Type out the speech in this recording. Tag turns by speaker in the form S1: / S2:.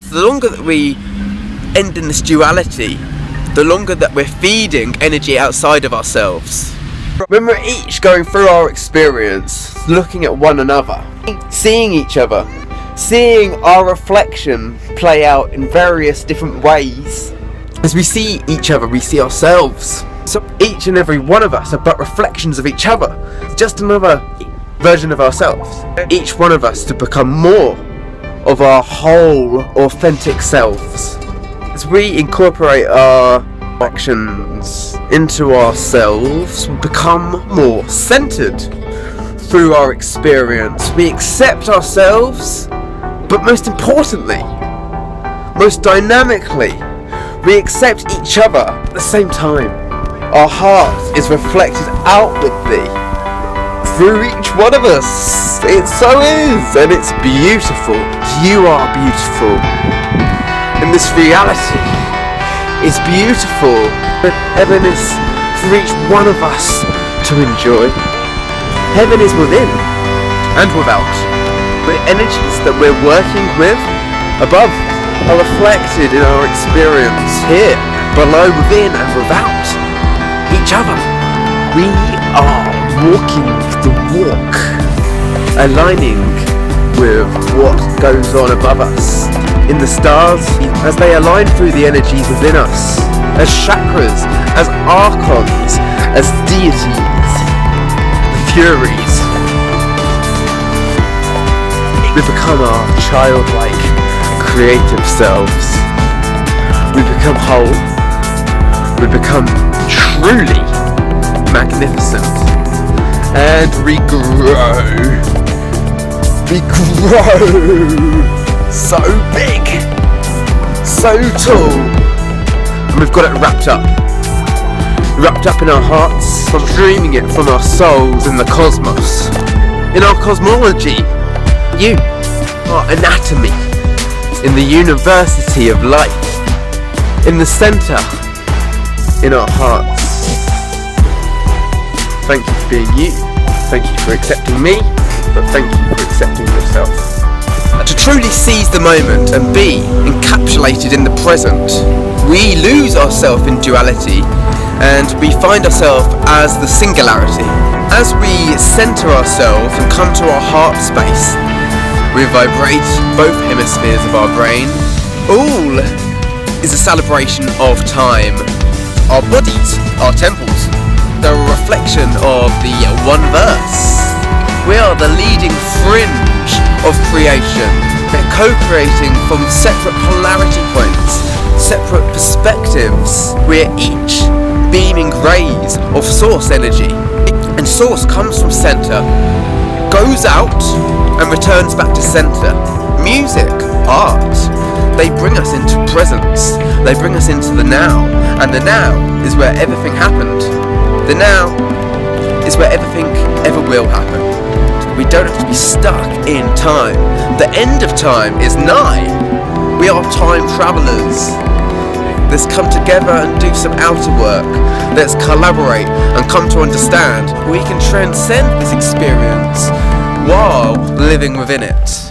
S1: The longer that we end in this duality, the longer that we're feeding energy outside of ourselves. When we're each going through our experience, looking at one another, seeing each other, seeing our reflection play out in various different ways. As we see each other, we see ourselves. So each and every one of us are but reflections of each other. It's just another version of ourselves. Each one of us to become more of our whole, authentic selves. As we incorporate our actions into ourselves, we become more centered through our experience. We accept ourselves, but most importantly, most dynamically, we accept each other at the same time. Our heart is reflected outwardly through each one of us. It so is, and it's beautiful. You are beautiful. And this reality is beautiful. Heaven is for each one of us to enjoy. Heaven is within and without. The energies that we're working with above are reflected in our experience here, below, within and without each other. We are walking the walk, aligning with what goes on above us. In the stars, as they align through the energies within us, as chakras, as archons, as deities, furies. We become our childlike, creative selves. We become whole. We become truly magnificent. And we grow. We grow so big, so tall. And we've got it wrapped up in our hearts, from dreaming it from our souls in the cosmos. In our cosmology, you are anatomy in the university of life, in the center, in our hearts. Thank you for being you, thank you for accepting me, but thank you for accepting yourself. To truly seize the moment and be encapsulated in the present, we lose ourselves in duality and we find ourselves as the singularity. As we center ourselves and come to our heart space, we vibrate both hemispheres of our brain. All is a celebration of time. Our bodies, our temples, they're a reflection of the one verse. We are the leading fringe of creation. We're co-creating from separate polarity points, separate perspectives. We're each beaming rays of source energy. And source comes from center, goes out and returns back to center. Music, art, they bring us into presence. They bring us into the now. And the now is where everything happened. The now is where everything ever will happen. We don't have to be stuck in time. The end of time is nigh. We are time travelers. Let's come together and do some outer work. Let's collaborate and come to understand we can transcend this experience while living within it.